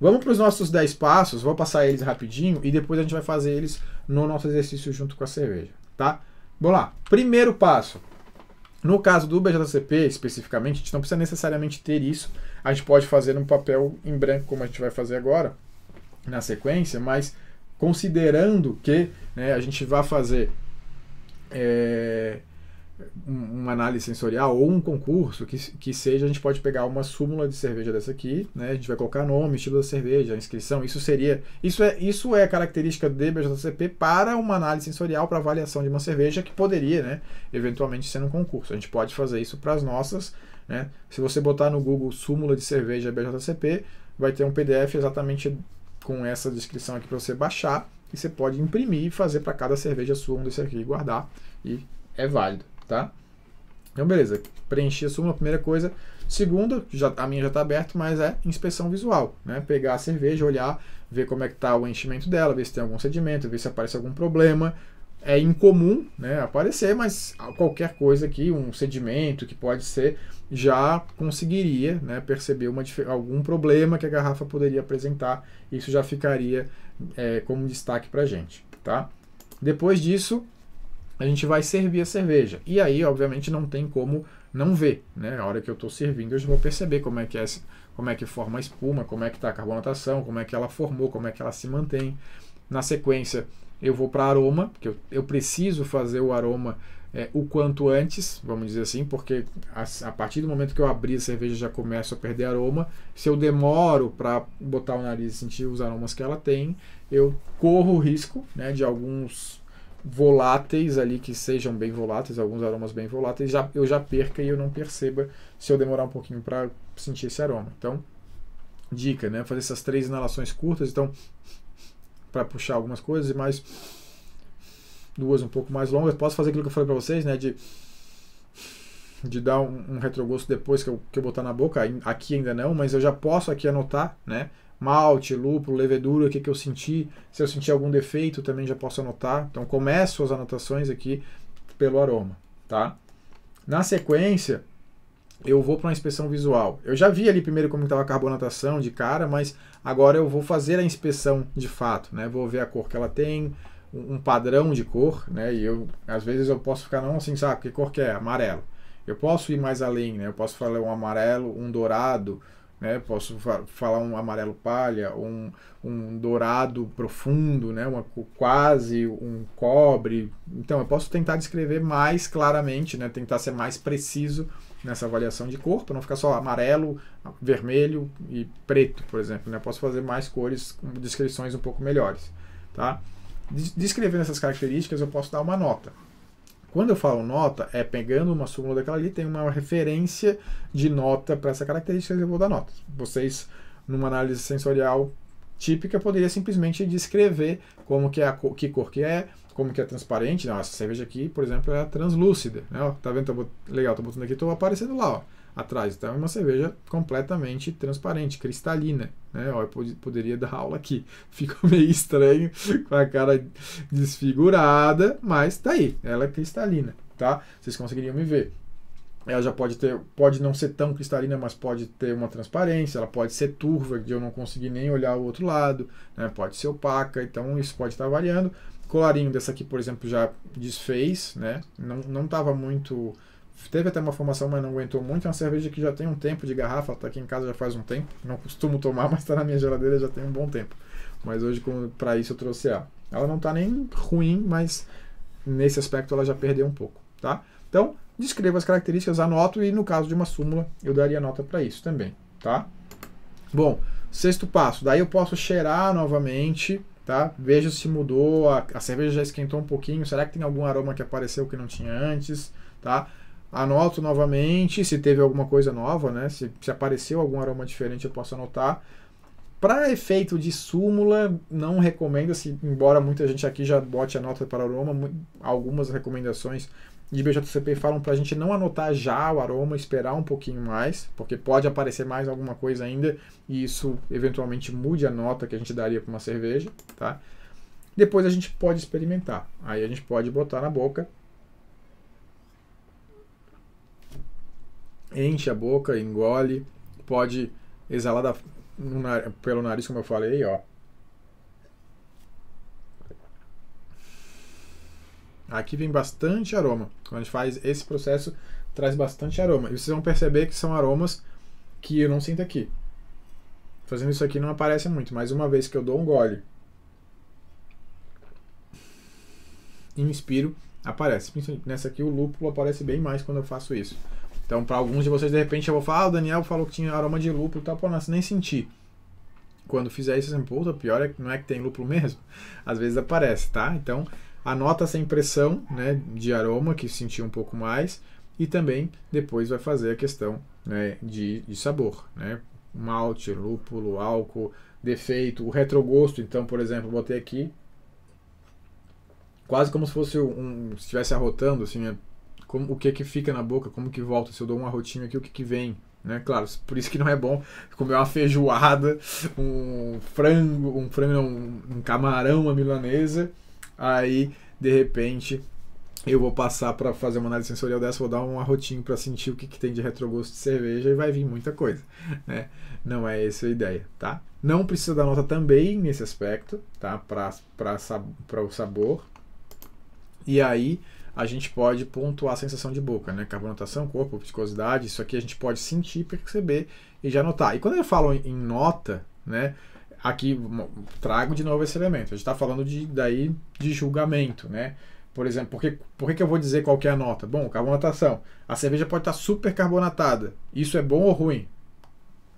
Vamos para os nossos 10 passos, vou passar eles rapidinho e depois a gente vai fazer eles no nosso exercício junto com a cerveja, tá? Vamos lá. Primeiro passo. No caso do BJCP, especificamente, a gente não precisa necessariamente ter isso. A gente pode fazer um papel em branco, como a gente vai fazer agora, na sequência, mas considerando que, né, a gente vai fazer uma análise sensorial ou um concurso que seja, a gente pode pegar uma súmula de cerveja dessa aqui, né, a gente vai colocar nome, estilo da cerveja, a inscrição, isso é característica de BJCP para uma análise sensorial, para avaliação de uma cerveja que poderia, né, eventualmente ser um concurso. A gente pode fazer isso para as nossas, né, se você botar no Google súmula de cerveja BJCP, vai ter um PDF exatamente com essa descrição aqui para você baixar, e você pode imprimir e fazer para cada cerveja sua um desse aqui e guardar, e é válido, tá? Então, beleza, preenchi a súmula, primeira coisa. Segunda, a minha já está aberta, mas é inspeção visual, né? Pegar a cerveja, olhar, ver como é que está o enchimento dela, ver se tem algum sedimento, ver se aparece algum problema. É incomum, né, aparecer, mas qualquer coisa aqui, um sedimento que pode ser, já conseguiria, né, perceber algum problema que a garrafa poderia apresentar. Isso já ficaria como destaque para a gente, tá? Depois disso, a gente vai servir a cerveja. E aí, obviamente, não tem como não ver, né? A hora que eu estou servindo, eu já vou perceber como é que forma a espuma, como é que está a carbonatação, como é que ela formou, como é que ela se mantém. Na sequência, eu vou para aroma, porque eu preciso fazer o aroma o quanto antes, vamos dizer assim, porque a partir do momento que eu abrir a cerveja já começo a perder aroma. Se eu demoro para botar o nariz e sentir os aromas que ela tem, eu corro o risco, né, de alguns voláteis ali que sejam bem voláteis, alguns aromas bem voláteis, eu já perca e eu não perceba se eu demorar um pouquinho para sentir esse aroma. Então, dica, né, fazer essas 3 inalações curtas, então, para puxar algumas coisas, e mais 2 um pouco mais longas. Posso fazer aquilo que eu falei para vocês, né, de dar um retrogosto depois que eu botar na boca. Aqui ainda não, mas eu já posso aqui anotar, né, malte, lúpulo, levedura, o que eu senti. Se eu sentir algum defeito, também já posso anotar. Então, começo as anotações aqui pelo aroma, tá? Na sequência, eu vou para uma inspeção visual. Eu já vi ali primeiro como estava a carbonatação de cara, mas agora eu vou fazer a inspeção de fato, né? Vou ver a cor que ela tem, um padrão de cor, né? E às vezes eu posso ficar, não assim, sabe, que cor que é? Amarelo. Eu posso ir mais além, né? Eu posso falar um amarelo, um dourado, né? Posso falar um amarelo palha, um dourado profundo, né? Quase um cobre. Então eu posso tentar descrever mais claramente, né? Tentar ser mais preciso nessa avaliação de cor, para não ficar só amarelo, vermelho e preto, por exemplo, né? Posso fazer mais cores com descrições um pouco melhores, tá? Descrevendo essas características, eu posso dar uma nota. Quando eu falo nota, pegando uma súmula daquela ali, tem uma referência de nota para essa característica e eu vou dar nota. Vocês, numa análise sensorial típica, poderia simplesmente descrever como que é que cor que é, como que é transparente. Não, essa cerveja aqui, por exemplo, é translúcida, né? Ó, tá vendo? Legal, tô botando aqui, tô aparecendo lá, ó, atrás. Então é uma cerveja completamente transparente, cristalina, né? Ó, eu poderia dar aula aqui. Fica meio estranho, com a cara desfigurada, mas tá aí, ela é cristalina, tá? Vocês conseguiriam me ver. Ela já pode não ser tão cristalina, mas pode ter uma transparência, ela pode ser turva, de eu não conseguir nem olhar o outro lado, né? Pode ser opaca, então isso pode estar variando. Colarinho dessa aqui, por exemplo, já desfez, né? Não estava muito... Teve até uma formação, mas não aguentou muito. É uma cerveja que já tem um tempo de garrafa, está aqui em casa já faz um tempo. Não costumo tomar, mas está na minha geladeira já tem um bom tempo. Mas hoje, para isso, eu trouxe ela. Ela não está nem ruim, mas nesse aspecto ela já perdeu um pouco, tá? Então, descreva as características, anoto, e no caso de uma súmula, eu daria nota para isso também, tá? Bom, 6º passo. Daí eu posso cheirar novamente, tá? Vejo se mudou, a cerveja já esquentou um pouquinho, será que tem algum aroma que apareceu que não tinha antes, tá? Anoto novamente, se teve alguma coisa nova, né? Se apareceu algum aroma diferente, eu posso anotar. Para efeito de súmula, não recomenda-se, embora muita gente aqui já bote a nota para aroma, algumas recomendações de BJCP falam para a gente não anotar já o aroma, esperar um pouquinho mais, porque pode aparecer mais alguma coisa ainda, e isso eventualmente mude a nota que a gente daria para uma cerveja, tá? Depois a gente pode experimentar, aí a gente pode botar na boca, enche a boca, engole, pode exalar pelo nariz, como eu falei, ó. Aqui vem bastante aroma. Quando a gente faz esse processo, traz bastante aroma. E vocês vão perceber que são aromas que eu não sinto aqui. Fazendo isso aqui não aparece muito, mas uma vez que eu dou um gole e inspiro, aparece. Nessa aqui o lúpulo aparece bem mais quando eu faço isso. Então, para alguns de vocês, de repente, eu vou falar, o Daniel falou que tinha aroma de lúpulo e tal, pô, nossa, nem senti. Quando fizer isso, assim, puta, pior é que não é que tem lúpulo mesmo. Às vezes aparece, tá? Então, anota essa impressão, né, de aroma, que sentiu um pouco mais, e também depois vai fazer a questão, né, de sabor, né? Malte, lúpulo, álcool, defeito, o retrogosto. Então, por exemplo, botei aqui, quase como se fosse se estivesse arrotando, assim, o que fica na boca, como que volta. Se eu dou um arrotinho aqui, o que vem, né? Claro, por isso que não é bom comer uma feijoada, um camarão, uma milanesa, aí, de repente, eu vou passar para fazer uma análise sensorial dessa, vou dar um arrotinho para sentir o que tem de retrogosto de cerveja e vai vir muita coisa, né? Não é essa a ideia, tá? Não precisa dar nota também nesse aspecto, tá? Para o sabor. E aí a gente pode pontuar a sensação de boca, né? Carbonatação, corpo, viscosidade, isso aqui a gente pode sentir, perceber e já notar. E quando eu falo em nota, né? Aqui trago de novo esse elemento. A gente está falando de julgamento, né? Por exemplo, por que eu vou dizer qual que é a nota? Bom, carbonatação. A cerveja pode estar super carbonatada. Isso é bom ou ruim?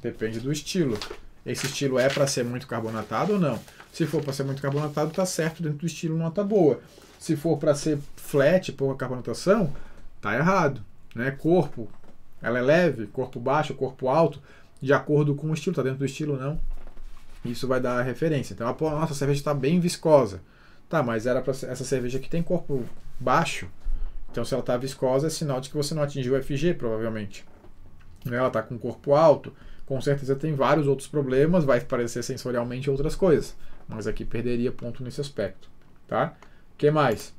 Depende do estilo. Esse estilo é para ser muito carbonatado ou não? Se for para ser muito carbonatado, tá certo, dentro do estilo nota boa. Se for para ser flat, pouca carbonatação, tá errado, né? Corpo, ela é leve, corpo baixo, corpo alto, de acordo com o estilo, tá dentro do estilo não. Isso vai dar a referência. Então, nossa, a cerveja está bem viscosa. Tá, mas era para essa cerveja que tem corpo baixo. Então, se ela está viscosa, é sinal de que você não atingiu o FG, provavelmente. Ela está com corpo alto, com certeza tem vários outros problemas, vai parecer sensorialmente outras coisas. Mas aqui perderia ponto nesse aspecto, tá? O que mais?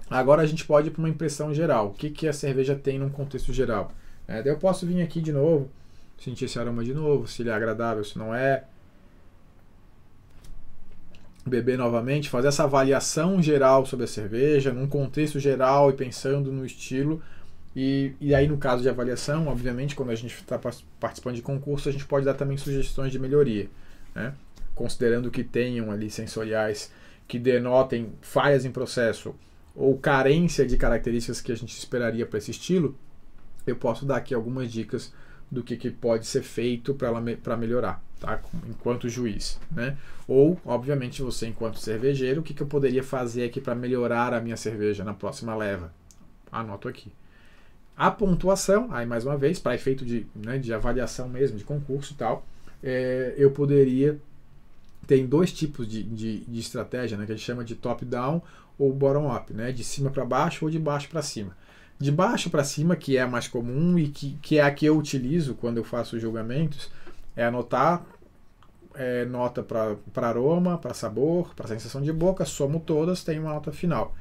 Agora a gente pode ir para uma impressão geral. O que a cerveja tem num contexto geral? Daí eu posso vir aqui de novo, sentir esse aroma de novo, se ele é agradável, se não é. Beber novamente, fazer essa avaliação geral sobre a cerveja, num contexto geral e pensando no estilo. E aí, no caso de avaliação, obviamente, quando a gente está participando de concurso, a gente pode dar também sugestões de melhoria, né? Considerando que tenham ali sensoriais que denotem falhas em processo ou carência de características que a gente esperaria para esse estilo, eu posso dar aqui algumas dicas do que pode ser feito para melhorar, tá? Enquanto juiz, né? Ou, obviamente, você enquanto cervejeiro, o que eu poderia fazer aqui para melhorar a minha cerveja na próxima leva? Anoto aqui. A pontuação, aí mais uma vez, para efeito de avaliação mesmo, de concurso e tal, eu poderia ter dois tipos de estratégia, né, que a gente chama de top-down ou bottom-up, né, de cima para baixo ou de baixo para cima. De baixo para cima, que é a mais comum e que é a que eu utilizo quando eu faço julgamentos, é anotar nota para aroma, para sabor, para sensação de boca, somo todas, tem uma nota final.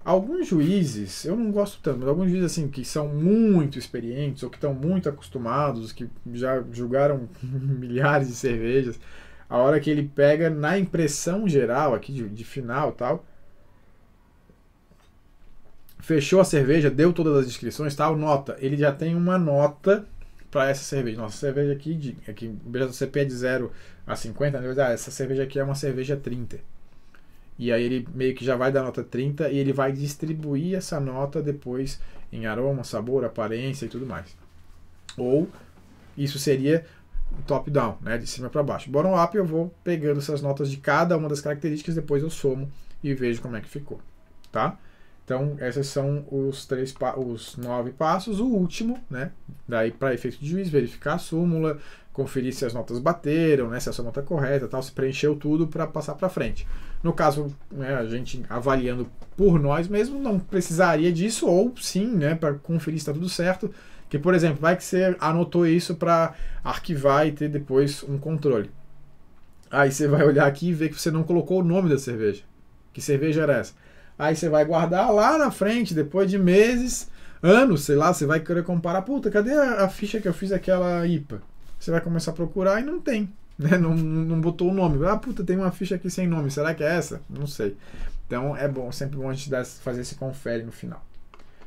Alguns juízes, eu não gosto tanto, mas alguns juízes assim, que são muito experientes ou que estão muito acostumados, que já julgaram milhares de cervejas, a hora que ele pega na impressão geral aqui de final e tal, fechou a cerveja, deu todas as descrições, tal, nota, ele já tem uma nota para essa cerveja. Nossa cerveja aqui BJCP é de 0 a 50, né? Essa cerveja aqui é uma cerveja 30. E aí ele meio que já vai dar nota 30 e ele vai distribuir essa nota depois em aroma, sabor, aparência e tudo mais. Ou isso seria top-down, né, de cima para baixo. Bottom-up eu vou pegando essas notas de cada uma das características, depois eu somo e vejo como é que ficou, tá? Então, esses são os 9 passos. O último, né, daí para efeito de juiz, verificar a súmula, conferir se as notas bateram, né, se a sua nota é correta, tal, se preencheu tudo para passar para frente. No caso, né, a gente avaliando por nós mesmo, não precisaria disso, ou sim, né, para conferir se está tudo certo. Que, por exemplo, vai que você anotou isso para arquivar e ter depois um controle. Aí você vai olhar aqui e ver que você não colocou o nome da cerveja. Que cerveja era essa? Aí você vai guardar lá na frente, depois de meses, anos, sei lá, você vai querer comparar. Puta, cadê a ficha que eu fiz aquela IPA? você vai começar a procurar e não tem, né? Não botou o nome. Ah, puta, tem uma ficha aqui sem nome, será que é essa? Não sei. Então é bom, sempre bom a gente fazer esse confere no final.